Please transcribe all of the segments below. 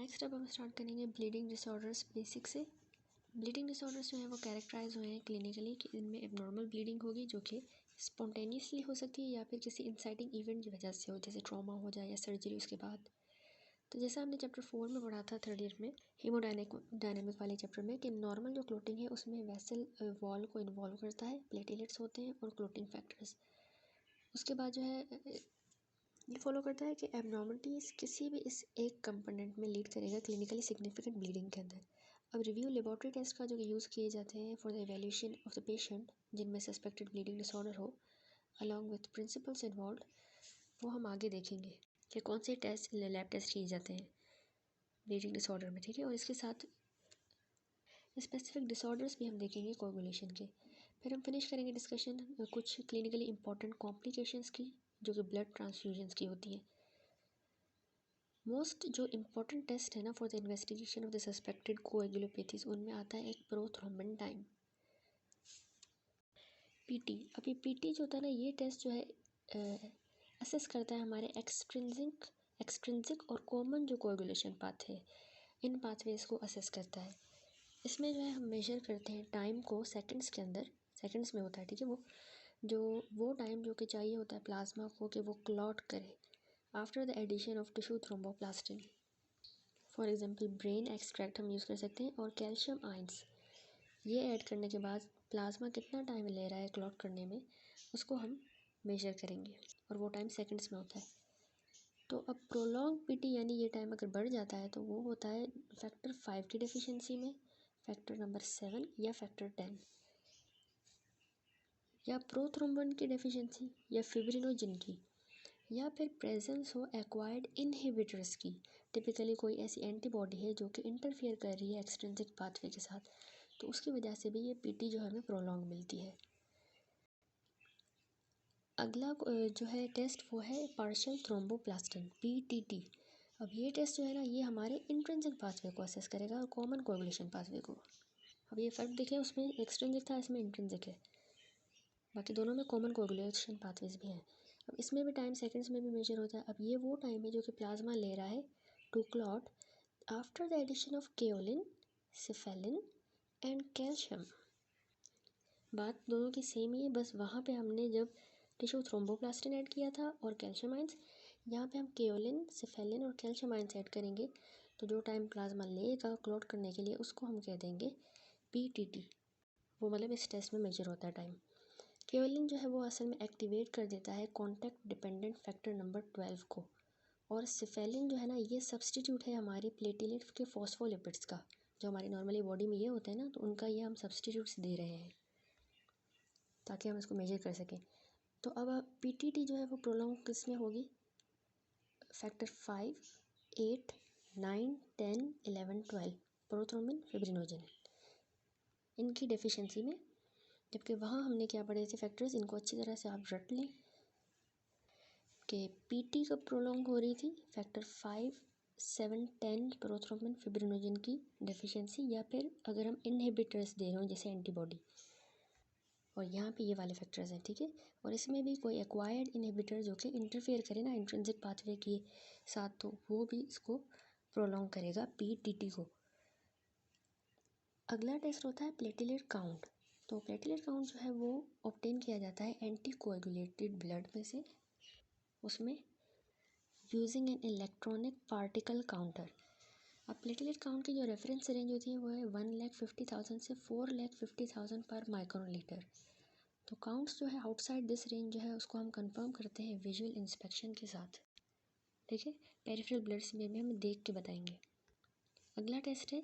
Next अब हम start करेंगे ब्लीडिंग डिसऑर्डर्स बेसिक से। ब्लीडिंग डिसऑर्डर्स जो है वो कैरेक्टराइज हुए हैं क्लिनिकली कि इनमें एबनॉर्मल ब्लीडिंग होगी जो कि स्पॉन्टेनियसली हो सकती है या फिर किसी इंसाइटिंग इवेंट की वजह से हो, जैसे ट्रॉमा हो जाए या सर्जरी उसके बाद। तो जैसा हमने चैप्टर 4 में पढ़ा था थर्ड ईयर में हीमोडायनेमिक वाले चैप्टर में कि नॉर्मल जो क्लोटिंग है उसमें वेसल वॉल को इन्वॉल्व करता है, प्लेटलेट्स होते हैं और क्लोटिंग फैक्टर्स। उसके बाद जो है ये फॉलो करता है कि एबनॉर्मलिटीज़ किसी भी इस एक कंपोनेंट में लीड करेगा क्लिनिकली सिग्निफिकेंट ब्लीडिंग के अंदर। अब रिव्यू लेबॉर्ट्री टेस्ट का जो यूज़ किए जाते हैं for the evaluation of the patient जिनमें सस्पेक्टेड ब्लीडिंग डिसऑर्डर हो अलॉन्ग विथ प्रिंसिपल्स इन्वॉल्व, वो हम आगे देखेंगे कि कौन से टेस्ट लैब टेस्ट किए जाते हैं ब्लीडिंग डिसऑर्डर में, ठीक है। और इसके साथ स्पेसिफिक डिसऑर्डर्स भी हम देखेंगे कोगुलेशन के। फिर हम फिनिश करेंगे डिस्कशन कुछ क्लिनिकली इंपॉर्टेंट कॉम्प्लिकेशंस की जो कि ब्लड ट्रांसफ्यूजन्स की होती हैं। मोस्ट जो इम्पोर्टेंट टेस्ट है ना for the investigation of the suspected coagulopathies उनमें आता है एक प्रोथ्रोम्बिन टाइम, पीटी। अब ये पीटी जो होता है ना ये टेस्ट जो है असेस करता है हमारे एक्सट्रिंसिक और कॉमन जो कोएगुलेशन पाथ है इन पाथवेज को असेस करता है। इसमें जो है हम मेजर करते हैं टाइम को सेकंड्स के अंदर, सेकंड्स में होता है, ठीक है। वो टाइम जो कि चाहिए होता है प्लाज्मा को कि वो क्लॉट करे after the addition of tissue thromboplastin. For example brain extract हम यूज़ कर सकते हैं और कैल्शियम आयंस ये ऐड करने के बाद प्लाज्मा कितना टाइम ले रहा है क्लॉट करने में उसको हम मेजर करेंगे और वो टाइम सेकंड्स में होता है। तो अब प्रोलॉन्ग पीटी यानी ये टाइम अगर बढ़ जाता है तो वो होता है फैक्टर 5 की डेफिशिएंसी में, फैक्टर नंबर 7 या फैक्टर 10, या प्रोथ्रोम्बिन की डेफिशिएंसी या फिब्रिनोजिन की, या फिर प्रेजेंस हो एक्वायर्ड इनहिबिटर्स की। टिपिकली कोई ऐसी एंटीबॉडी है जो कि इंटरफियर कर रही है एक्सट्रिंसिक पाथवे के साथ, तो उसकी वजह से भी ये पीटी जो है हमें प्रोलॉन्ग मिलती है। अगला जो है टेस्ट वो है पार्शियल थ्रोम्बोप्लास्टिन पीटीटी। अब ये टेस्ट जो है ना ये हमारे इंट्रिंसिक पाथवे को असेस करेगा और कॉमन कोएगुलेशन पाथवे को। अब ये फ़र्क देखें, उसमें एक्सट्रिंसिक था, इसमें इंट्रिंसिक है, बाकी दोनों में कॉमन कोएगुलेशन पाथवेज भी हैं। अब इसमें भी टाइम सेकंड्स में भी मेजर होता है। अब ये वो टाइम है जो कि प्लाज्मा ले रहा है to clot after the addition of kaolin, cephalin and calcium. बात दोनों की सेम ही है, बस वहाँ पे हमने जब टिश्यू थ्रोम्बोप्लास्टिन ऐड किया था और कैल्शियम आयंस, यहाँ पे हम केओलिन, सिफेलिन और कैल्शियम आयंस ऐड करेंगे। तो जो टाइम प्लाज्मा लेगा क्लॉट करने के लिए उसको हम कह देंगे पीटीटी। वो मतलब इस टेस्ट में मेजर होता है टाइम। केओलिन जो है वो असल में एक्टिवेट कर देता है कॉन्टैक्ट डिपेंडेंट फैक्टर नंबर 12 को, और सिफेलिन जो है ना ये सब्सटीट्यूट है हमारी प्लेटलेट के फॉस्फोलिपिड्स का, जो हमारी नॉर्मली बॉडी में ये होते हैं ना, तो उनका ये हम सब्सटीट्यूट्स दे रहे हैं ताकि हम इसको मेजर कर सकें। तो अब पीटीटी जो है वो प्रोलॉन्ग किस में होगी, फैक्टर 5, 8, 9, 10, 11, 12 प्रोथ्रोम्बिन फिब्रिनोजन इनकी डेफिशिएंसी में। जबकि वहाँ हमने क्या पढ़े थे फैक्टर्स, इनको अच्छी तरह से आप रट लें कि पीटी कब प्रोलॉन्ग हो रही थी, फैक्टर 5, 7, 10 प्रोथ्रोम्बिन फिब्रिनोजन की डेफिशिएंसी, या फिर अगर हम इनहिबिटर्स दे रहे हो जैसे एंटीबॉडी, और यहाँ पे ये वाले फैक्टर्स हैं, ठीक है। और इसमें भी कोई एक्वायर्ड इनहिबिटर जो कि इंटरफेयर करे ना इंट्रिंसिक पाथवे के साथ, तो वो भी इसको प्रोलॉन्ग करेगा पीटीटी को। अगला टेस्ट होता है प्लेटलेट काउंट। तो प्लेटलेट काउंट जो है वो ऑब्टेन किया जाता है एंटी कोएगुलेटेड ब्लड में से, उसमें using an electronic particle counter. अब प्लेटलेट काउंट की जो रेफरेंस रेंज होती है वो है 1,50,000 से 4,50,000 पर माइक्रोलीटर। तो काउंट्स जो है आउटसाइड दिस रेंज जो है उसको हम कंफर्म करते हैं विजुअल इंस्पेक्शन के साथ, ठीक है। पेरिफेरल ब्लड स्मीयर में हम देख के बताएंगे। अगला टेस्ट है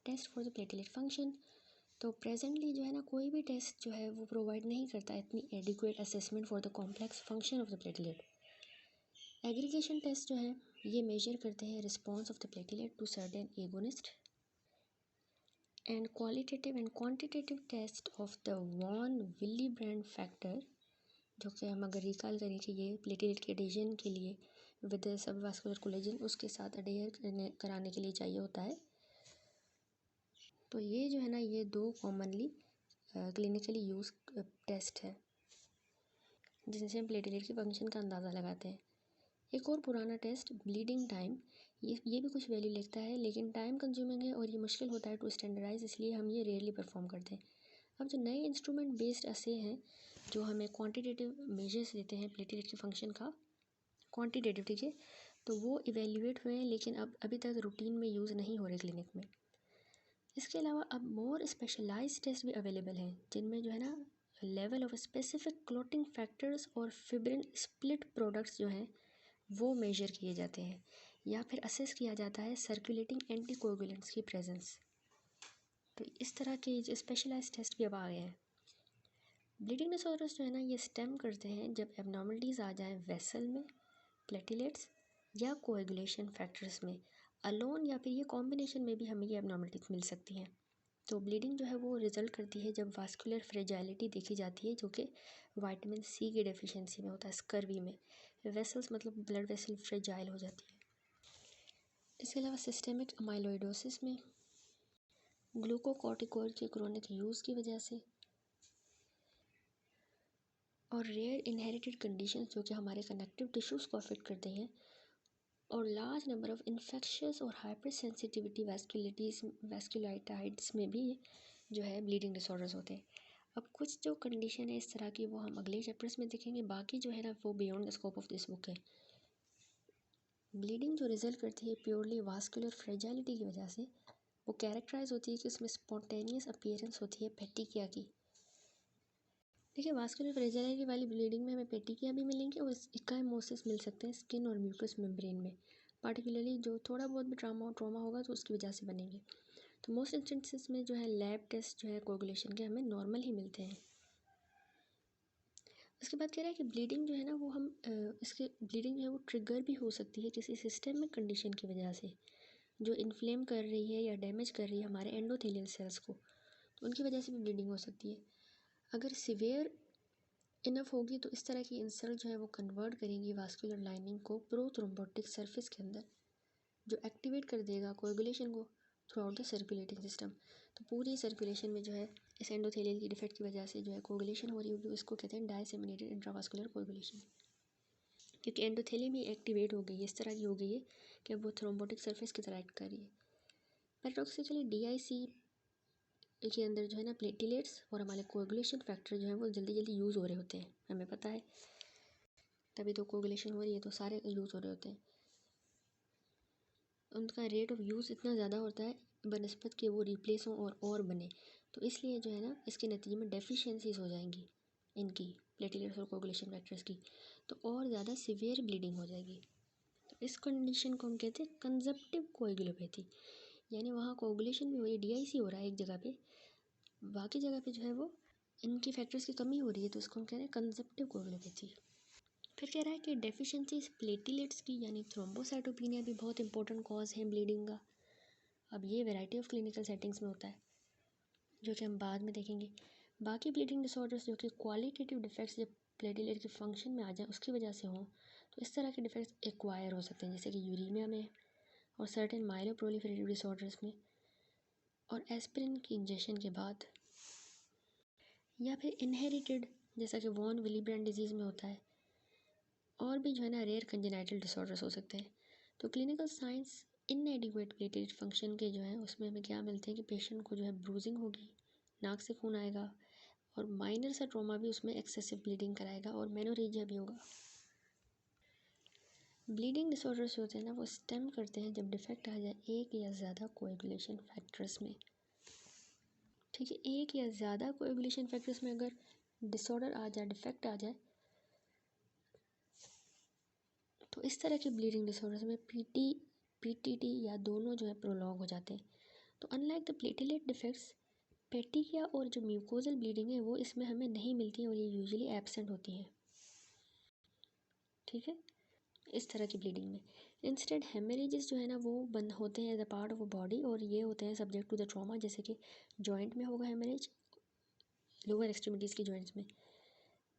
test for the platelet function. तो प्रेजेंटली जो है ना कोई भी टेस्ट जो है वो प्रोवाइड नहीं करता इतनी adequate assessment for the complex function of the platelet. Aggregation test जो है ये मेजर करते हैं response of the platelet to certain agonist, and qualitative and quantitative test of the von Willebrand factor, जो कि हम अगर रिकॉल करें कि ये प्लेटलेट के एडिशन के लिए विद सबवास्कुलर कोलेजन उसके साथ अडेयर कराने के लिए चाहिए होता है। तो ये जो है ना ये दो कॉमनली क्लिनिकली यूज टेस्ट है जिनसे हम प्लेटलेट के फंक्शन का अंदाज़ा लगाते हैं। एक और पुराना टेस्ट ब्लीडिंग टाइम, ये भी कुछ वैल्यू लिखता है, लेकिन टाइम कंज्यूमिंग है और ये मुश्किल होता है टू स्टैंडर्डाइज, इसलिए हम ये रेयरली परफॉर्म करते हैं। अब जो नए इंस्ट्रूमेंट बेस्ड असे हैं जो हमें क्वांटिटेटिव मेजर्स देते हैं प्लेटलेट के फंक्शन का, क्वांटिटेटिव, ठीक है, तो वो इवेल्युएट हुए हैं, लेकिन अब अभी तक रूटीन में यूज़ नहीं हो रहे क्लिनिक में। इसके अलावा अब मोर स्पेशलाइज टेस्ट भी अवेलेबल हैं, जिनमें जो है ना level of specific clotting factors और फिब्रिन स्प्लिट प्रोडक्ट्स जो हैं वो मेजर किए जाते हैं, या फिर असेस किया जाता है सर्कुलेटिंग एंटीकोगुलेंट्स की प्रेजेंस। तो इस तरह के जो स्पेशलाइज टेस्ट भी अब आ गए हैं। ब्लीडिंग डिसऑर्डर्स जो है ना ये स्टेम करते हैं जब एबनॉर्मलिटीज़ आ जाएं वेसल में, प्लेटिलेट्स या कोएगुलेशन फैक्टर्स में अलोन, या फिर ये कॉम्बिनेशन में भी हमें ये एबनॉर्मलिटीज मिल सकती हैं। तो ब्लीडिंग जो है वो रिजल्ट करती है जब वास्कुलर फ्रेजाइलिटी देखी जाती है, जो कि विटामिन सी की डेफिशिएंसी में होता है, स्कर्वी में। वेसल्स मतलब ब्लड वेसल फ्रेजाइल हो जाती है। इसके अलावा सिस्टेमिक अमाइलोइडोसिस में ग्लूकोकॉर्टिकोइड के क्रोनिक यूज़ की वजह से, और रेयर इनहेरिटेड कंडीशंस जो कि हमारे कनेक्टिव टिश्यूज़ को अफेक्ट करते हैं, और लार्ज नंबर ऑफ इन्फेक्शियस और हाइपर सेंसिटिविटी वैस्कुलाइटाइड्स में भी जो है ब्लीडिंग डिसऑर्डर्स होते हैं। अब कुछ जो कंडीशन है इस तरह की वो हम अगले चैप्टर्स में देखेंगे, बाकी जो है ना वो beyond the scope of this book है। ब्लीडिंग जो रिजल्ट करती है प्योरली वास्कुलर फ्रेजाइलिटी की वजह से, वो कैरेक्टराइज होती है कि उसमें स्पॉन्टेनियस अपीयरेंस होती है पेटिकिया की। देखिए वास्कुलर फ्रेजाइलिटी वाली ब्लीडिंग में हमें पेटिकिया भी मिलेंगे और इकाइमोसिस मिल सकते हैं स्किन और म्यूकस मेम्ब्रेन में, पार्टिकुलरली जो थोड़ा बहुत भी ट्रॉमा होगा तो उसकी वजह से बनेंगे। तो मोस्ट इंस्टेंसेस में जो है लैब टेस्ट जो है कोगुलेशन के हमें नॉर्मल ही मिलते हैं। उसके बाद कह रहा है कि ब्लीडिंग जो है ना वो हम इसके ब्लीडिंग जो है वो ट्रिगर भी हो सकती है किसी सिस्टमिक कंडीशन की वजह से, जो इन्फ्लेम कर रही है या डैमेज कर रही है हमारे एंडोथेलियल सेल्स को, तो उनकी वजह से भी ब्लीडिंग हो सकती है। अगर सिवियर इनफ होगी तो इस तरह की इंसल्ट जो है वो कन्वर्ट करेंगी वास्कुलर लाइनिंग को प्रोथ्रोम्बोटिक सरफेस के अंदर, जो एक्टिवेट कर देगा कोएगुलेशन को through out the circulating system. तो पूरी सर्कुलेशन में जो है इस एंडोथेलियल की डिफेक्ट की वजह से जो है कोएगुलेशन हो रही होगी, उसको कहते हैं डायसेमिनेटेड इंट्रावास्कुलर कोएगुलेशन, क्योंकि एंडोथेलियम ही एक्टिवेट हो गई है, इस तरह की हो गई है कि वो थ्रोम्बोटिक सरफेस की तरह एक्ट कर रही है। पैराडॉक्सिकली डीआईसी के अंदर जो है ना प्लेटिलेट्स और हमारे कोएगुलेशन फैक्टर जो है वो जल्दी जल्दी यूज़ हो रहे होते हैं, हमें पता है, तभी तो कोएगुलेशन हो रही है, तो सारे यूज़ हो रहे होते हैं। उनका रेट ऑफ यूज़ इतना ज़्यादा होता है बनस्पत के वो रिप्लेस हों और बने, तो इसलिए जो है ना इसके नतीजे में डेफिशिएंसीज हो जाएंगी इनकी प्लेटलेट्स और कोगुलेशन फैक्टर्स की, तो और ज़्यादा सिवियर ब्लीडिंग हो जाएगी। तो इस कंडीशन को हम कहते हैं कंजप्टिव कोएगुलोपैथी, यानी वहाँ कोगुलेशन भी हो रही है, डीआईसी हो रहा है एक जगह पे, बाकी जगह पे जो है वो इनकी फैक्टर्स की कमी हो रही है, तो इसको हम कह रहे हैं कंजप्टिव कोएगुलोपैथी। फिर कह रहा है कि डेफिशिएंसी प्लेटिलेट्स की यानी थ्रोम्बोसाइटोपिनिया भी बहुत इंपॉर्टेंट कॉज है ब्लीडिंग का। अब ये वैरायटी ऑफ क्लिनिकल सेटिंग्स में होता है, जो कि हम बाद में देखेंगे। बाकी ब्लीडिंग डिसऑर्डर्स जो कि क्वालिटेटिव डिफेक्ट्स जब प्लेटिलेट के फंक्शन में आ जाए उसकी वजह से हों, तो इस तरह के डिफेक्ट्स एक्वायर हो सकते हैं, जैसे कि यूरीमिया में और सर्टेन माइलोप्रोलिफरेटिव डिसऑर्डर्स में, और एस्पिरिन की इंजेक्शन के बाद, या फिर इनहेरिटेड जैसा कि वॉन विलीब्रेंड डिजीज़ में होता है, और भी जो है ना रेयर कंजेनाइटल डिसऑर्डर्स हो सकते हैं। तो क्लिनिकल साइंस इनएडिक्वेट प्लेटलेट फंक्शन के जो है उसमें हमें क्या मिलते हैं कि पेशेंट को जो है ब्रूजिंग होगी, नाक से खून आएगा, और माइनर सा ट्रॉमा भी उसमें एक्सेसिव ब्लीडिंग कराएगा, और मेनोरेजिया भी होगा। ब्लीडिंग डिसऑर्डर्स होते हैं ना वो स्टेम करते हैं जब डिफेक्ट आ जाए एक या ज़्यादा कोएगुलेशन फैक्टर्स में, ठीक है, एक या ज़्यादा कोएगुलेशन फैक्टर्स में अगर डिसऑर्डर आ जाए, डिफेक्ट आ जाए, तो इस तरह के ब्लीडिंग डिसऑर्डर्स में पीटीटी या दोनों जो है प्रोलॉन्ग हो जाते हैं। तो अनलाइक द प्लेटलेट डिफेक्ट्स, पेटिकिया और जो म्यूकोजल ब्लीडिंग है वो इसमें हमें नहीं मिलती और ये यूजुअली एब्सेंट होती हैं, ठीक है, इस तरह की ब्लीडिंग में। इंस्टेड हेमरेजेस जो है ना वो बंद होते हैं as a part of a body, और ये होते हैं सब्जेक्ट टू द ट्रॉमा, जैसे कि जॉइंट में होगा हेमरेज, लोअर एक्सट्रीमिटीज़ की जॉइंट्स में।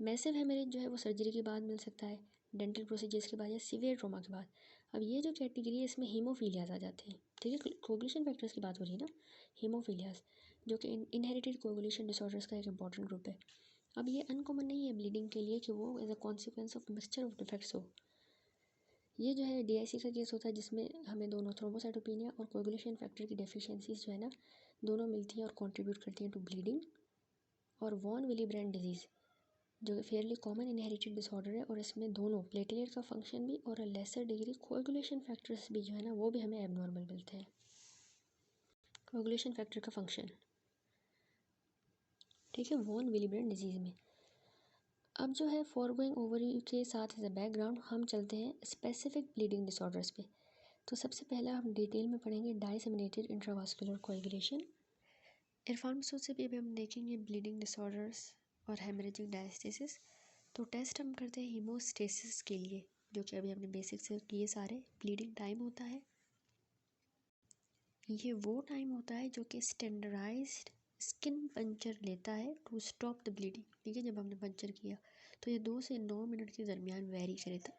मैसिव हेमरेज जो है वो सर्जरी के बाद मिल सकता है, डेंटल प्रोसीजर्स के बाद या सीवियर ट्रॉमा के बाद। अब ये जो कैटेगरी है इसमें हीमोफीलियाज आ जाते हैं, ठीक है, कोगुलेशन फैक्टर्स की बात हो रही है ना, हीमोफीलियाज जो कि इनहेरिटेड कोगुलेशन डिसऑर्डर्स का एक इंपॉर्टेंट ग्रुप है। अब ये अनकॉमन नहीं है ब्लीडिंग के लिए कि वो as a consequence of mixture of defects हो, ये जो है DIC का केस होता है जिसमें हमें दोनों थ्रोम्बोसाइटोपेनिया और कोएगुलेशन फैक्टर की डेफिशिएंसीज जो है ना दोनों मिलती हैं और कंट्रीब्यूट करती हैं टू ब्लीडिंग। और वॉन विलीब्रेंड डिजीज़ जो फेयरली कॉमन इनहेरिटेड डिसऑर्डर है और इसमें दोनों प्लेटलेट का फंक्शन भी और लेसर डिग्री कोएगुलेशन फैक्टर्स भी जो है ना वो भी हमें एबनॉर्मल मिलते हैं। कोएगुलेशन फैक्टर का फंक्शन, ठीक है, वॉन विलीब्रेंड डिजीज़ में। अब जो है फॉरगोइंग ओवरव्यू के साथ एज अ बैकग्राउंड हम चलते हैं स्पेसिफिक ब्लीडिंग डिसऑर्डर्स पे। तो सबसे पहला हम डिटेल में पढ़ेंगे डाइसेमिनेटेड इंट्रावास्कुलर कोएगुलेशन। इरफान मसूद से भी हम देखेंगे ब्लीडिंग डिसऑर्डर्स और हेमरेजिक डायस्टेसिस। तो टेस्ट हम करते हैं हीमोस्टेसिस के लिए, जो कि अभी हमने बेसिक से किए सारे। ब्लीडिंग टाइम होता है, ये वो टाइम होता है जो कि स्टैंडर्डाइज्ड स्किन पंचर लेता है टू स्टॉप द ब्लीडिंग। ठीक है, जब हमने पंचर किया तो ये 2 से 9 मिनट के दरमियान वेरी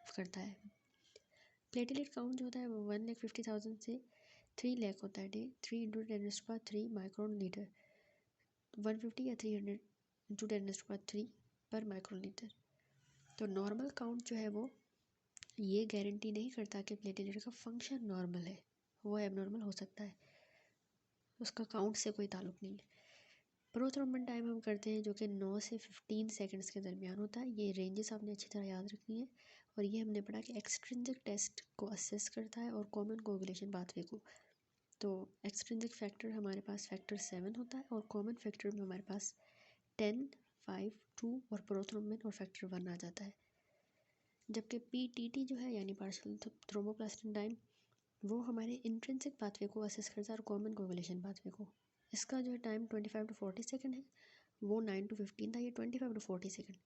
करता है। प्लेटलेट काउंट जो होता है वो 1,50,000 से 3 लाख होता है डे। 3 इंटू 10⁻³ माइक्रोन लीटर, 150 या 300 इंटू 10⁻³ पर माइक्रोन लीटर। तो नॉर्मल काउंट जो है वो ये गारंटी नहीं करता कि प्लेटलेट का फंक्शन नॉर्मल है, वो एबनॉर्मल हो सकता है, उसका काउंट से कोई ताल्लुक़ नहीं है। प्रोथ्रोम्बन टाइम हम करते हैं जो कि 9 से 15 सेकंड्स के दरमियान होता है। ये रेंजेस आपने अच्छी तरह याद रखनी है। और ये हमने पढ़ा कि एक्सट्रिंसिक टेस्ट को असेस करता है और कॉमन कोएगुलेशन पाथवे को। तो एक्सट्रिंसिक फैक्टर हमारे पास फैक्टर 7 होता है और कॉमन फैक्टर में हमारे पास 10, 5, 2 और प्रोथ्रोम्बिन और फैक्टर 1 आ जाता है। जबकि PTT जो है यानी पार्शियल थ्रोम्बोप्लास्टिन टाइम, वो हमारे इंट्रिंसिक पाथवे को असेस करता है और कॉमन कोएगुलेशन पाथवे को। इसका जो है टाइम 25 to 40 सेकंड है, वो 9 to 15 था, ये 25 to 40 सेकंड।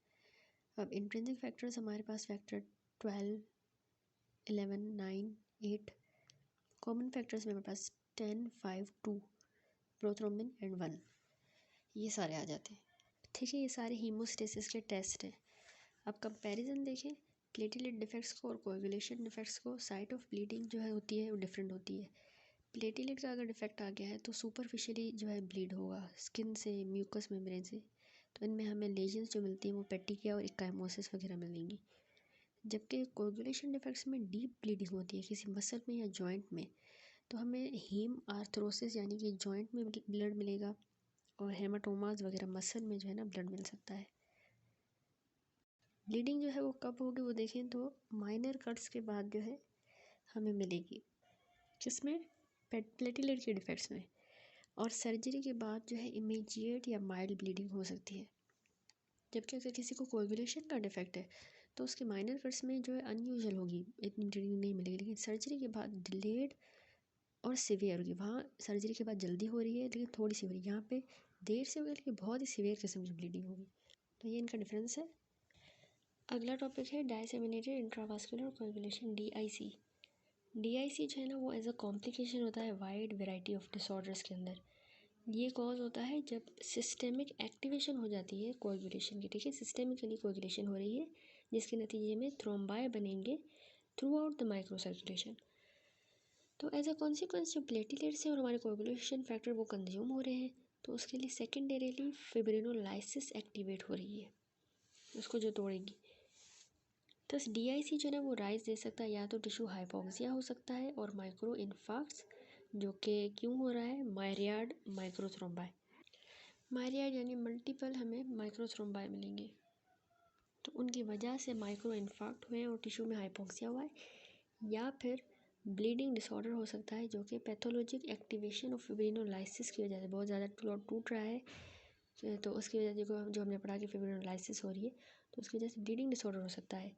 अब इंट्रिंसिक फैक्टर्स हमारे पास फैक्टर 12, 11, 9, 8। कॉमन फैक्टर्स में हमारे पास 10, 5, 2 प्रोथ्रोम्बिन एंड 1, ये सारे आ जाते हैं। ठीक है, ये सारे हीमोस्टेसिस के टेस्ट हैं। अब कंपैरिजन देखें प्लेटलेट डिफेक्ट्स को और कोएगुलेशन डिफेक्ट्स को। साइट ऑफ ब्लीडिंग जो है होती है वो डिफरेंट होती है। प्लेटलेट का अगर डिफेक्ट आ गया है तो सुपरफिशियली जो है ब्लीड होगा स्किन से, म्यूकस मेम्ब्रेन से। तो इनमें हमें लेजन्स जो मिलती हैं वो पेटिकिया और इक्काइमोसिस वगैरह मिलेंगी। जबकि कोएगुलेशन डिफेक्ट्स में डीप ब्लीडिंग होती है किसी मसल में या जॉइंट में, तो हमें हीम आर्थरोसिस यानी कि जॉइंट में ब्लड मिलेगा और हेमाटोमास वगैरह मसल में जो है ना ब्लड मिल सकता है। ब्लीडिंग जो है वो कब होगी वो देखें तो माइनर कट्स के बाद जो है हमें मिलेगी, किसमें, प्लेटलेट के डिफेक्ट्स में। और सर्जरी के बाद जो है इमीडिएट या माइल्ड ब्लीडिंग हो सकती है। जबकि अगर किसी को कोएगुलेशन का डिफेक्ट है तो उसके माइनर कट्स में जो है अनयूजुअल होगी, इतनी ब्लीडिंग नहीं मिलेगी। लेकिन सर्जरी के बाद डिलेड और सीवियर होगी, वहाँ सर्जरी के बाद जल्दी हो रही है लेकिन थोड़ी सी हो रही है, यहाँ पे देर से होगी लेकिन बहुत ही सीवियर किस्म की ब्लीडिंग होगी। तो ये इनका डिफरेंस है। अगला टॉपिक है डाइसेमिनेटेड इंट्रावास्कुलर कोएगुलेशन, DIC। DIC जो है ना वो एज अ कॉम्प्लिकेशन होता है वाइड वेराइटी ऑफ डिसऑर्डर्स के अंदर। ये कॉज होता है जब सिस्टेमिक एक्टिवेशन हो जाती है कोएगुलेशन की। ठीक है, सिस्टेमिकली कोएगुलेशन हो रही है जिसके नतीजे में थ्रोम्बाई बनेंगे through out the micro circulation. तो एज अ कॉन्सिक्वेंस जो प्लेटलेट्स हैं और हमारे कोएगुलेशन फैक्टर वो कंज्यूम हो रहे हैं, तो उसके लिए सेकेंडरीली फिब्रिनोलाइसिस एक्टिवेट हो रही है, उसको जो तोड़ेगी। तो DIC जो है ना वो राइज दे सकता है, या तो टिश्यू हाइपोक्सिया हो सकता है और माइक्रो इन्फार्क्ट्स, जो कि क्यों हो रहा है, मायरियाड माइक्रोथ्रोम्बाई। मायरियाड यानी मल्टीपल हमें माइक्रोथ्रोम्बाई मिलेंगे, तो उनकी वजह से माइक्रो इन्फार्क्ट हुए और टिश्यू में हाइपोक्सिया हुआ है। या फिर ब्लीडिंग डिसऑर्डर हो सकता है जो कि पैथोलॉजिक एक्टिवेशन ऑफ फिब्रिनोलाइसिस की वजह से, बहुत ज़्यादा क्लॉट टूट रहा है तो उसकी वजह से जो हमने पढ़ा कि फिब्रिनोलाइसिस हो रही है, तो उसकी वजह से ब्लीडिंग डिसऑर्डर हो सकता है।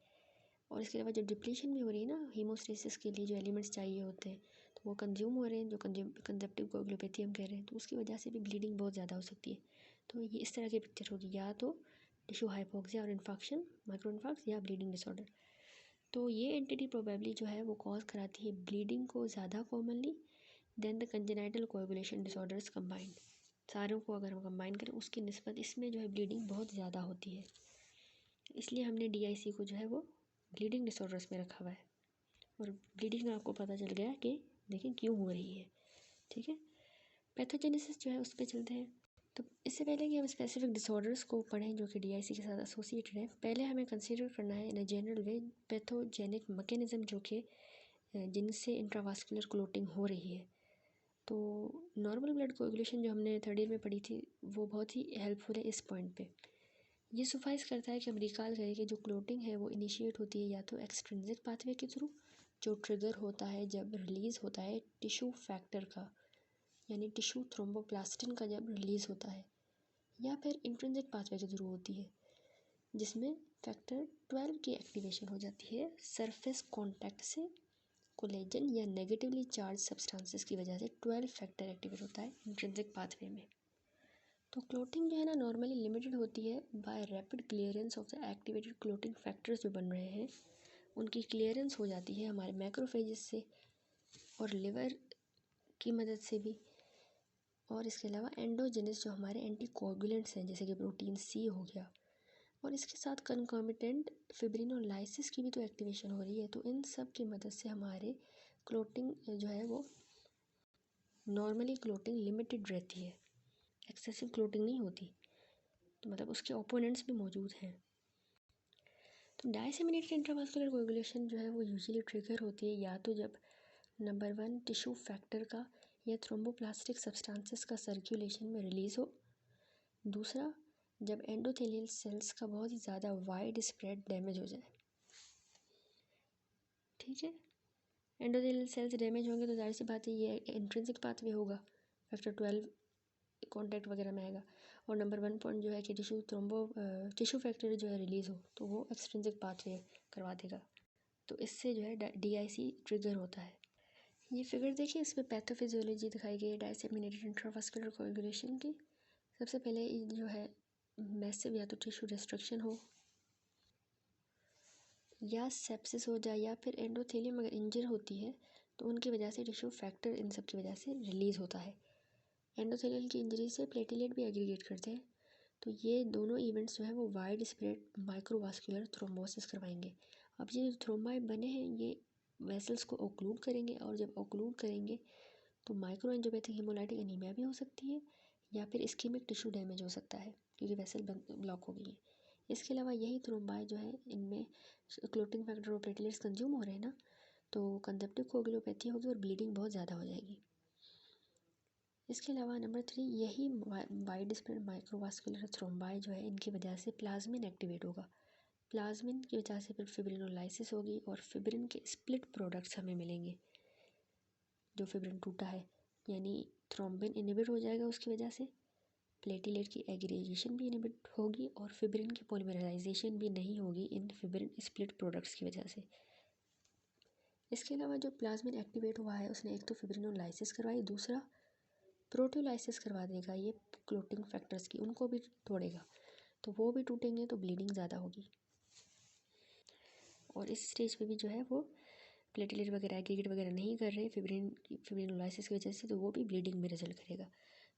और इसके अलावा जो डिप्लीशन भी हो रही है ना हीमोस्टेसिस के लिए जो एलिमेंट्स चाहिए होते हैं, तो वो कंज्यूम हो रहे हैं, जो कंजप्टिव कोएगुलोपैथी हम कह रहे हैं, तो उसकी वजह से भी ब्लीडिंग बहुत ज़्यादा हो सकती है। तो ये इस तरह की पिक्चर होगी, या तो टिश्यू हाइपोक्सिया और इन्फेक्शन, माइक्रो इन्फार्क्ट, या ब्लीडिंग डिसऑर्डर। तो ये एंटिटी प्रोबेबली जो है वो कॉज कराती है ब्लीडिंग को ज़्यादा commonly than the congenital coagulation disorders combined. सारों को अगर हम कंबाइन करें उसकी निस्बत इसमें जो है ब्लीडिंग बहुत ज़्यादा होती है, इसलिए हमने DIC को जो है वो ब्लीडिंग डिसऑर्डर्स में रखा हुआ है। और ब्लीडिंग आपको पता चल गया कि देखिए क्यों हो रही है। ठीक है, पैथोजेनेसिस जो है उस पर चलते हैं। तो इससे पहले कि हम स्पेसिफिक डिसऑर्डर्स को पढ़ें जो कि डीआईसी के साथ एसोसिएटेड है, पहले हमें कंसीडर करना है in a general way pathogenic mechanism जो कि जिनसे इंट्रावास्कुलर क्लोटिंग हो रही है। तो नॉर्मल ब्लड कोएगुलेशन जो हमने थर्ड ईयर में पढ़ी थी वो बहुत ही हेल्पफुल है इस पॉइंट पे। ये सुफाइस करता है कि हम रिकॉल करें कि जो क्लोटिंग है वो इनिशिएट होती है या तो एक्सट्रिंसिक पाथवे के थ्रू, जो ट्रिगर होता है जब रिलीज़ होता है टिश्यू फैक्टर का, यानी टिश्यू थ्रोम्बोप्लास्टिन का जब रिलीज़ होता है, या फिर इंट्रिंसिक पाथवे के थ्रू होती है जिसमें फैक्टर 12 की एक्टिवेशन हो जाती है सरफेस कॉन्टैक्ट से कोलेजन या नेगेटिवली चार्ज सब्सटेंसेस की वजह से 12 फैक्टर एक्टिवेट होता है इंट्रिंसिक पाथवे में। तो क्लोटिंग जो है ना नॉर्मली लिमिटेड होती है by rapid clearance of the activated clotting factors जो बन रहे हैं उनकी क्लियरेंस हो जाती है हमारे मैक्रोफेजेस से और लिवर की मदद से भी, और इसके अलावा एंडोजेनिस जो हमारे एंटीकोगुलेंट्स हैं जैसे कि प्रोटीन सी हो गया, और इसके साथ कंकॉमिटेंट फिब्रिनोलाइसिस की भी तो एक्टिवेशन हो रही है। तो इन सब की मदद से हमारे क्लोटिंग जो है वो नॉर्मली क्लोटिंग लिमिटेड रहती है, एक्सेसिव क्लोटिंग नहीं होती। तो मतलब उसके ओपोनेंट्स भी मौजूद हैं। तो डायसेमिनेटेड इंट्रावास्कुलर कोएगुलेशन जो है वो यूजुअली ट्रिगर होती है या तो जब नंबर 1 टिश्यू फैक्टर का या थ्रोम्बोप्लास्टिक सब्सटेंसेस का सर्कुलेशन में रिलीज़ हो, दूसरा जब एंडोथेलियल सेल्स का बहुत ही ज़्यादा वाइड स्प्रेड डैमेज हो जाए। ठीक है, एंडोथेलियल सेल्स डैमेज होंगे तो जाहिर सी बात है ये इंट्रिंसिक पाथवे होगा, फैक्टर 12 कॉन्टैक्ट वगैरह में आएगा, और नंबर 1 पॉइंट जो है कि टिश्यू फैक्टर जो है रिलीज़ हो तो वो एक्सट्रिंसिक पाथवे करवा देगा। तो इससे जो है डीआईसी ट्रिगर होता है। ये फिगर देखिए, इसमें पैथोफिजियोलॉजी दिखाई गई है डायसेमिनेटेड इंट्रावास्कुलर कोएगुलेशन की। सबसे पहले जो है मैसिव या तो टिश्यू डिस्ट्रक्शन हो या सेप्सिस हो जाए या फिर एंडोथेलियम अगर इंजर होती है तो उनकी वजह से टिश्यू फैक्टर इन सब की वजह से रिलीज़ होता है। एंडोथेलियल की इंजरी से प्लेटिलेट भी एग्रीगेट करते हैं। तो ये दोनों इवेंट्स जो है वो वाइड स्प्रेड माइक्रोवास्कुलर थ्रोम्बोसिस करवाएंगे। अब ये जो थ्रोम्बाई बने हैं ये वेसल्स को ओक्लूड करेंगे, और जब ओक्लूड करेंगे तो माइक्रो एंजियोपैथिक हिमोलाइटिक एनीमिया भी हो सकती है या फिर इस्कीमिक टिश्यू डैमेज हो सकता है क्योंकि वेसल ब्लॉक हो गई है। इसके अलावा यही थ्रोम्बाई जो है इनमें क्लोटिंग फैक्टर और प्लेटलेट्स कंज्यूम हो रहे हैं ना, तो कंजप्टिव कोगुलोपैथी होगी और ब्लीडिंग बहुत ज़्यादा हो जाएगी। इसके अलावा नंबर 3 यही वाइड स्प्रेड माइक्रोवास्कुलर थ्रोम्बाई जो है इनकी वजह से प्लाज्मिन एक्टिवेट होगा। प्लाज्मिन की वजह से फिर फिब्रिनोलाइसिस होगी और फिब्रिन के स्प्लिट प्रोडक्ट्स हमें मिलेंगे जो फिब्रिन टूटा है, यानी थ्रोम्बिन इनहिबिट हो जाएगा उसकी वजह से, प्लेटिलेट की एग्रीगेशन भी इनहिबिट होगी और फिब्रिन की पॉलीमराइजेशन भी नहीं होगी इन फिब्रिन स्प्लिट प्रोडक्ट्स की वजह से। इसके अलावा जो प्लाज्मिन एक्टिवेट हुआ है उसने एक तो फिब्रिनोलाइसिस करवाई, दूसरा प्रोटियोलाइसिस करवा देगा ये क्लोटिंग फैक्टर्स की, उनको भी तोड़ेगा, तो वो भी टूटेंगे तो ब्लीडिंग ज़्यादा होगी। और इस स्टेज पे भी जो है वो प्लेटलेट वगैरह एग्रीगेट वगैरह नहीं कर रहे फिब्रिनोलाइसिस की वजह से, तो वो भी ब्लीडिंग में रिजल्ट करेगा।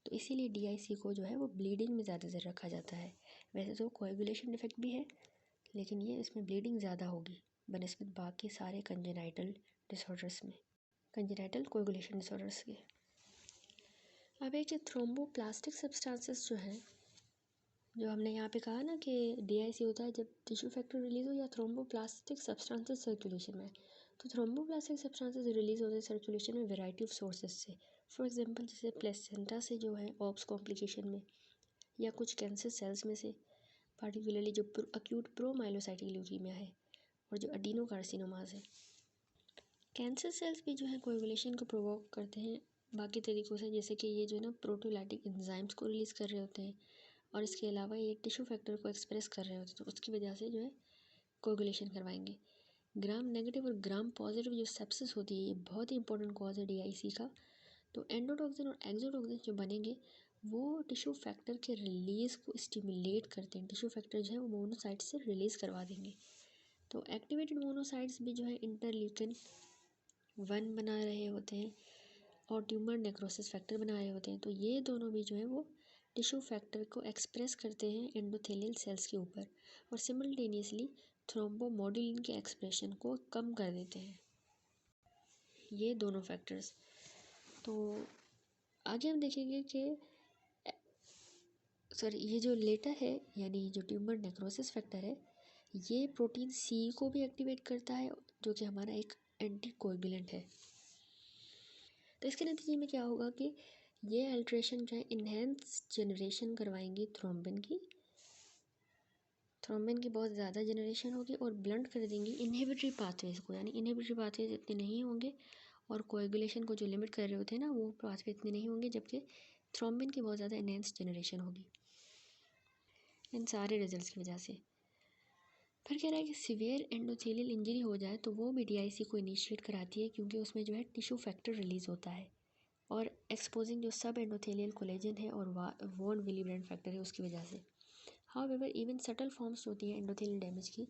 तो इसीलिए डीआईसी को जो है वो ब्लीडिंग में ज़्यादातर रखा जाता है। वैसे तो कोएगुलेशन डिफेक्ट भी है लेकिन ये इसमें ब्लीडिंग ज़्यादा होगी बनस्पत बाकी सारे कंजेनाइटल डिसऑर्डर्स में, कंजेनाइटल कोएगुलेशन डिसऑर्डर्स के। अब एक थ्रोम्बोप्लास्टिक सब्सटेंसेस जो हैं, जो हमने यहाँ पे कहा ना कि डीआईसी होता है जब टिश्यू फैक्टर रिलीज़ हो या थ्रोम्बोप्लास्टिक सब्सटेंसेस सर्कुलेशन में। तो थ्रोम्बोप्लास्टिक सब्सटेंसेस रिलीज़ होते हैं सर्कुलेशन में वैरायटी ऑफ सोर्सेज से। फॉर एग्जांपल जैसे प्लेसेंटा से जो है ऑप्स कॉम्प्लिकेशन में, या कुछ कैंसर सेल्स में से, पार्टिकुलरली जो अक्यूट प्रोमाइलोसाइटिक ल्यूकीमिया है और जो अडीनोकार्सिनोमास है। कैंसर सेल्स भी जो है कोएगुलेशन को प्रोवोक करते हैं बाकी तरीक़ों से, जैसे कि ये जो है ना प्रोटीलाइटिक एंजाइम्स को रिलीज़ कर रहे होते हैं, और इसके अलावा ये टिश्यू फैक्टर को एक्सप्रेस कर रहे होते हैं, तो उसकी वजह से जो है कोएगुलेशन करवाएंगे। ग्राम नेगेटिव और ग्राम पॉजिटिव जो सेप्सिस होती है ये बहुत ही इंपॉर्टेंट कॉज है डीआईसी का। तो एंडोटॉक्सिन और एक्सोटॉक्सिन जो बनेंगे वो टिश्यू फैक्टर के रिलीज़ को स्टिमुलेट करते हैं, टिश्यू फैक्टर जो है वो मोनोसाइट्स से रिलीज़ करवा देंगे। तो एक्टिवेटेड मोनोसाइट्स भी जो है इंटरल्यूकिन 1 बना रहे होते हैं और ट्यूमर नेक्रोसिस फैक्टर बना रहे होते हैं। तो ये दोनों भी जो है वो टिश्यू फैक्टर को एक्सप्रेस करते हैं एंडोथेलियल सेल्स के ऊपर और सिमल्टेनियसली थ्रोम्बोमोडुलिन के एक्सप्रेशन को कम कर देते हैं, ये दोनों फैक्टर्स। तो आगे हम देखेंगे कि सॉरी, ये जो लेटर है यानी जो ट्यूमर नेक्रोसिस फैक्टर है, ये प्रोटीन सी को भी एक्टिवेट करता है, जो कि हमारा एक एंटी कोएगुलेंट है। तो इसके नतीजे में क्या होगा कि ये अल्ट्रेशन जो है इन्हेंस जनरेशन करवाएंगी थ्रोम्बिन की बहुत ज़्यादा जनरेशन होगी और ब्लंट कर देंगी इनहिबिटरी पाथवेज को, यानी इनहिबिटरी पाथवेज इतने नहीं होंगे और कोएगुलेशन को जो लिमिट कर रहे होते हैं ना, वो पाथवे इतने नहीं होंगे, जबकि थ्रोम्बिन की बहुत ज़्यादा इनहेंस जनरेशन होगी इन सारे रिजल्ट्स की वजह से। फिर कह रहा है कि सीवियर एंडोथेलियल इंजरी हो जाए तो वो भी डीआईसी को इनिशिएट कराती है, क्योंकि उसमें जो है टिश्यू फैक्टर रिलीज़ होता है और एक्सपोजिंग जो सब एंडोथेलियल कोलेजन है और वॉन विली ब्रांड फैक्टर है उसकी वजह से। हाउएवर इवन सटल फॉर्म्स होती हैं एंडोथेलियल डैमेज की,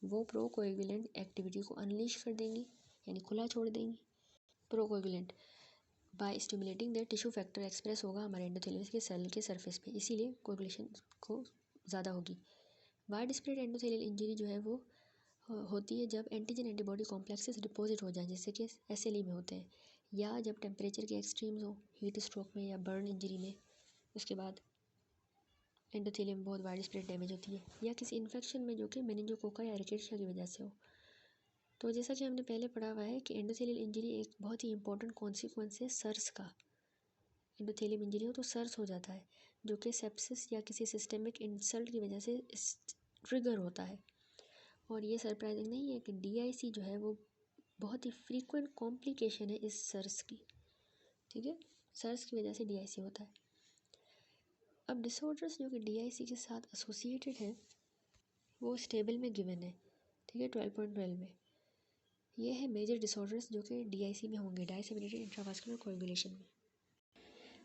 वो प्रोकोएगुलेंट एक्टिविटी को अनलीश कर देंगी, यानी खुला छोड़ देंगी। Procoagulant by stimulating the tissue factor express होगा हमारे एंडोथेलियस के सेल के सरफेस पे, इसीलिए कोएगुलेशन को ज़्यादा होगी। वाइड स्प्रेड एंडोथेलियल इंजरी जो है वो होती है जब एंटीजन एंटीबॉडी कॉम्प्लेक्सेस डिपॉजिट हो जाए, जैसे कि एसएलई में होते हैं, या जब टेम्परेचर के एक्सट्रीम्स हो, हीट स्ट्रोक में या बर्न इंजरी में, उसके बाद एंडोथेलियम बहुत वाइड स्प्रेड डैमेज होती है, या किसी इन्फेक्शन में जो कि मेनिंजोकोका या रिकेट्शिया की वजह से हो। तो जैसा कि हमने पहले पढ़ा हुआ है कि एंडोथेलियल इंजरी एक बहुत ही इंपॉर्टेंट कॉन्सिक्वेंस है सर्स का। एंडोथेलियम इंजरी हो तो सर्स हो जाता है, जो कि सेप्सिस या किसी सिस्टेमिक इंसल्ट की वजह से ट्रिगर होता है। और ये सरप्राइजिंग नहीं है कि डीआईसी जो है वो बहुत ही फ्रीक्वेंट कॉम्प्लिकेशन है इस सर्स की, ठीक है, सर्स की वजह से डीआईसी होता है। अब डिसऑर्डर्स जो कि डीआईसी के साथ एसोसिएटेड है वो स्टेबल में गिवन है, ठीक है, 12.12 में। ये है मेजर डिसऑर्डर्स जो कि डीआईसी में होंगे, डाइसेमिनेटेड इंट्रावास्कुलर कोएगुलेशन में।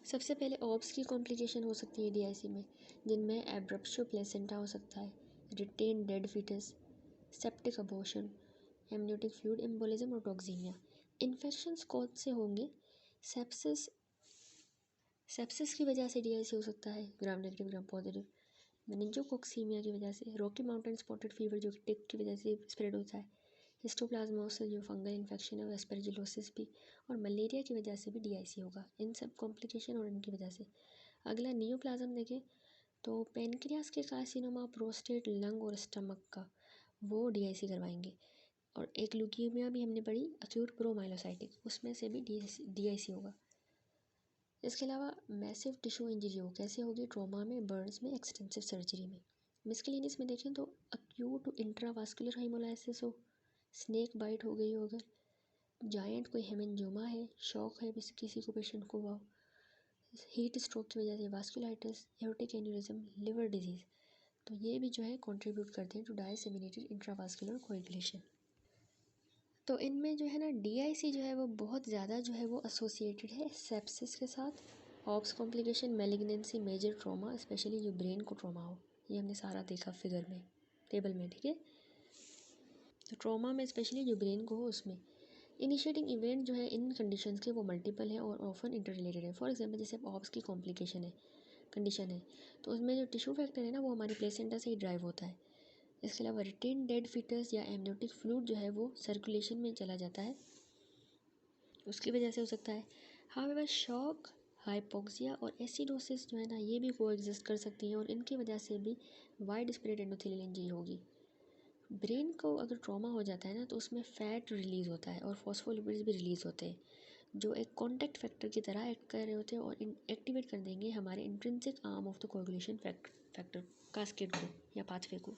सबसे पहले ऑब्स की कॉम्प्लिकेशन हो सकती है डीआईसी में, जिनमें एब्रप्शो प्लेसेंटा हो सकता है, retained dead foetus, septic abortion, amniotic fluid embolism और टॉक्सीमिया। इन्फेक्शंस कौन से होंगे? सेप्सिस की वजह से डीआईसी हो सकता है, ग्राम नेगेटिव ग्राम पॉजिटिव। मेनिंजोकोक्सीमिया की वजह से, रॉकी माउंटेन स्पॉटेड फीवर जो कि टिक की वजह से स्प्रेड होता है, हिस्टोप्लाज्मोसिस जो फंगल इन्फेक्शन है, और एस्पेरजिलोसिस भी, और मलेरिया की वजह से भी डीआईसी होगा, इन सब कॉम्प्लिकेशन और इनकी वजह से। अगला नियोप्लाज्म देखें तो पेनक्रियास के कार्सिनोमा, प्रोस्टेट, लंग और स्टमक का, वो डीआईसी करवाएंगे। और एक ल्यूकीमिया भी हमने पढ़ी, अक्यूट प्रोमाइलोसाइटिक, उसमें से भी डीआईसी होगा। इसके अलावा मैसिव टिश्यू इंजरी हो, कैसे होगी? ट्रॉमा में, बर्न्स में, एक्सटेंसिव सर्जरी में। मिस्केलिनियस में देखें तो अक्यूट इंट्रावास्कुलर हाइमोलाइसिस हो, स्नेक बाइट हो गई हो, अगर जायंट कोई हेमेंजोमा है, शॉक है किसी को पेशेंट को हुआ, हीट स्ट्रोक की वजह से vasculitis, aortic aneurysm, liver disease, तो ये भी जो है कंट्रीब्यूट करते हैं टू डाइसेमिनेटेड इंट्रावास्कुलर कोएगुलेशन। तो इनमें जो है ना डीआईसी जो है वो बहुत ज़्यादा जो है वो एसोसिएटेड है सेप्सिस के साथ, obs complication, malignancy, major trauma, specially जो ब्रेन को ट्रॉमा हो, ये हमने सारा देखा फिगर में, टेबल में, ठीक है। तो ट्रॉमा में स्पेशली जो ब्रेन को हो उसमें इनिशिएटिंग इवेंट जो है इन कंडीशंस के वो मल्टीपल है और ऑफन इंटर रिलेटेड है। फॉर एग्जांपल जैसे ऑब्स की कॉम्प्लिकेशन है, कंडीशन है, तो उसमें जो टिश्यू फैक्टर है ना वो हमारी प्लेसेंटा से ही ड्राइव होता है। इसके अलावा रिटेन डेड फीटस या एमनियोटिक फ्लूइड जो है वो सर्कुलेशन में चला जाता है, उसकी वजह से हो सकता है। हाउएवर शॉक, हाइपोक्सिया और एसिडोसिस जो है ना ये भी कोएग्जिस्ट कर सकती हैं और इनकी वजह से भी वाइड स्प्रेड एंडोथेलियल इंजरी होगी। ब्रेन को अगर ट्रॉमा हो जाता है ना तो उसमें फ़ैट रिलीज़ होता है और फॉस्फोलिपिड्स भी रिलीज़ होते हैं, जो एक कॉन्टैक्ट फैक्टर की तरह एक्ट कर रहे होते हैं और एक्टिवेट कर देंगे हमारे intrinsic arm of the coagulation factor cascade को या पाथवे को।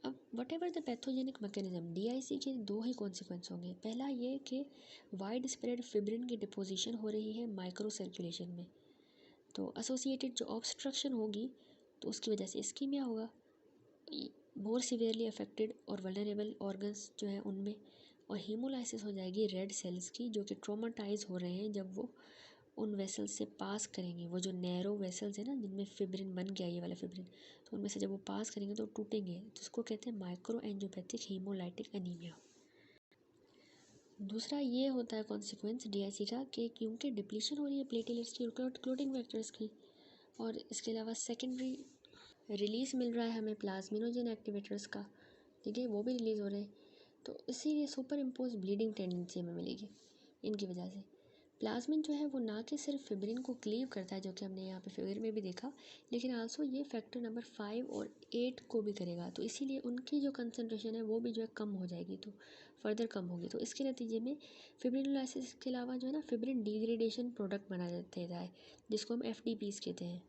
अब what ever the pathogenic mechanism, DIC के दो ही कॉन्सिक्वेंस होंगे। पहला ये कि वाइड स्प्रेड फिब्रिन की डिपोजिशन हो रही है माइक्रो सर्कुलेशन में, तो एसोसिएटेड जो ऑब्स्ट्रक्शन होगी तो उसकी वजह से इस्कीमिया होगा, मोर सीवियरली अफेक्टेड और वल्नरेबल ऑर्गन्स जो है उनमें, और हीमोलाइसिस हो जाएगी रेड सेल्स की जो कि ट्रोमाटाइज हो रहे हैं जब वो उन वेसल्स से पास करेंगे, वो जो नैरो वेसल्स है ना जिनमें फिब्रिन बन गया ये वाला फिब्रिन, तो उनमें से जब वो पास करेंगे तो टूटेंगे, तो उसको कहते हैं माइक्रो एंजियोपैथिक हीमोलाइटिक एनीमिया। दूसरा ये होता है कॉन्सिक्वेंस डीआईसी का कि क्योंकि डिप्लीशन हो रही है प्लेटलेट्स की, क्लोटिंग फैक्टर्स की, और इसके अलावा सेकेंडरी रिलीज़ मिल रहा है हमें प्लाज्मिनोजन एक्टिवेटर्स का, ठीक है, वो भी रिलीज़ हो रहे हैं, तो इसीलिए सुपर इम्पोज ब्लीडिंग टेंडेंसी हमें मिलेगी इनकी वजह से। प्लाज्मिन जो है वो ना कि सिर्फ फिब्रिन को क्लीव करता है, जो कि हमने यहाँ पे फिगर में भी देखा, लेकिन आल्सो ये फैक्टर नंबर 5 और 8 को भी करेगा। तो इसीलिए उनकी जो कंसनट्रेशन है वो भी जो है कम हो जाएगी, तो फर्दर कम होगी। तो इसके नतीजे में फिब्रिनोलाइसिस के अलावा जो है ना फिब्रिन डिग्रेडेशन प्रोडक्ट बना देता है, जिसको हम FTPs कहते हैं।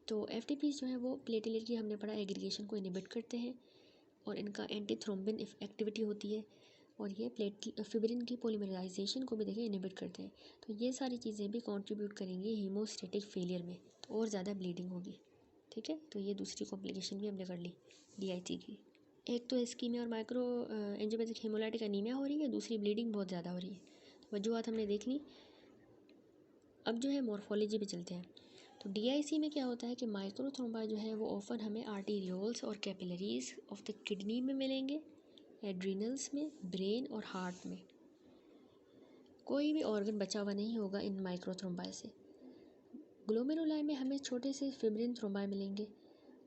तो FTPs जो है वो प्लेटलेट की हमने पढ़ा एग्रीगेशन को इनिबिट करते हैं और इनका एंटी थ्रोम्बिन एक्टिविटी होती है, और ये फिब्रिन की पोलीमराइजेशन को भी देखें इनिबिट करते हैं। तो ये सारी चीज़ें भी कंट्रीब्यूट करेंगी हीमोस्टेटिक फेलियर में, तो और ज़्यादा ब्लीडिंग होगी। ठीक है, तो ये दूसरी कॉम्प्लिकेशन भी हमने कर ली DIC की। एक तो इस्कीमिया और माइक्रो एंजियोपैथिक हेमोलाइटिक एनीमिया हो रही है, दूसरी ब्लीडिंग बहुत ज़्यादा हो रही है। तो वजूहत हमने देख ली। अब जो है मॉर्फोलॉजी पे चलते हैं। तो DIC में क्या होता है कि माइक्रोथ्रोम्बा जो है वो ऑफन हमें आर्टीरियोल्स और कैपिलरीज ऑफ द किडनी में मिलेंगे, एड्रीनल्स में, ब्रेन और हार्ट में। कोई भी ऑर्गन बचा हुआ नहीं होगा इन माइक्रोथ्रोम्बाई से। ग्लोमेरुलाई में हमें छोटे से फिब्रिन थ्रोम्बाई मिलेंगे,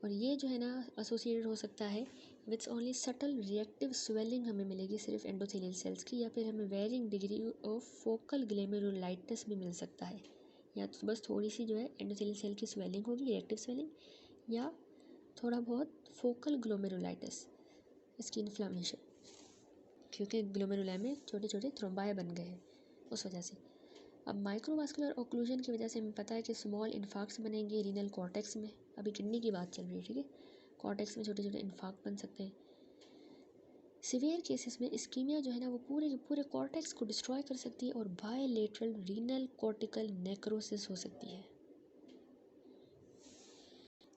और ये जो है ना एसोसिएटेड हो सकता है with only subtle reactive swelling हमें मिलेगी सिर्फ एंडोथेलियल सेल्स की, या फिर हमें वेरिंग डिग्री ऑफ फोकल ग्लोमेरुलाइटिस भी मिल सकता है, या तो बस थोड़ी सी जो है एंडोथेलियल सेल की स्वेलिंग होगी, रिएक्टिव स्वेलिंग, या थोड़ा बहुत फोकल ग्लोमेरुलाइटिस, इसकी इन्फ्लामेशन, क्योंकि ग्लोमेरुलाई में छोटे छोटे थ्रोम्बाई बन गए हैं उस वजह से। अब माइक्रोवास्कुलर ऑक्लूजन की वजह से हमें पता है कि स्मॉल इन्फार्क्ट्स बनेंगे रीनल कॉर्टेक्स में, अभी किडनी की बात चल रही है, ठीक है। कॉर्टेक्स में छोटे छोटे इन्फार्क्ट बन सकते हैं। सीवियर केसेस में इस्कीमिया जो है ना वो पूरे के पूरे कॉर्टेक्स को डिस्ट्रॉय कर सकती है, और बायलेटरल रीनल कॉर्टिकल नेक्रोसिस हो सकती है,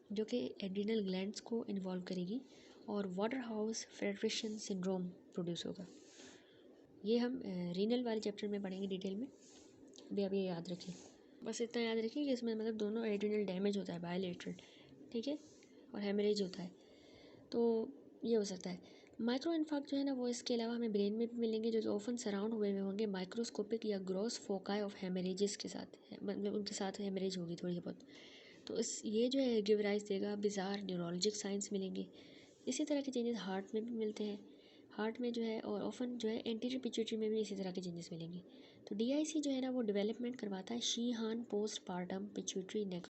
जो कि एड्रिनल ग्लैंड्स को इन्वॉल्व करेगी, और वाटर हाउस फ्रेडरिशन सिंड्रोम प्रोड्यूस होगा। ये हम रीनल वाले चैप्टर में पढ़ेंगे डिटेल में, अभी ये याद रखें। बस इतना याद रखें कि इसमें मतलब दोनों एड्रिनल डैमेज होता है बायलेटरल, ठीक है, और हेमरेज होता है, तो ये हो सकता है। माइक्रो इन्फार्क्ट जो है ना वो इसके अलावा हमें ब्रेन में भी मिलेंगे, जो कि ऑफन सराउंड हुए हुए होंगे माइक्रोस्कोपिक या ग्रॉस फोकाई ऑफ हेमरेजेस के साथ, मतलब उनके साथ हेमरेज होगी थोड़ी बहुत। तो इस ये जो है गिव राइज देगा बिजार न्यूरोलॉजिक साइंस मिलेंगे। इसी तरह के चेंजेस हार्ट में भी मिलते हैं, हार्ट में जो है, और ऑफन जो है एंटीरियर पिट्यूटरी में भी इसी तरह के चेंजेस मिलेंगे। तो DIC जो है ना वो डेवलपमेंट करवाता है शीहान पोस्ट पार्टम पिट्यूटरी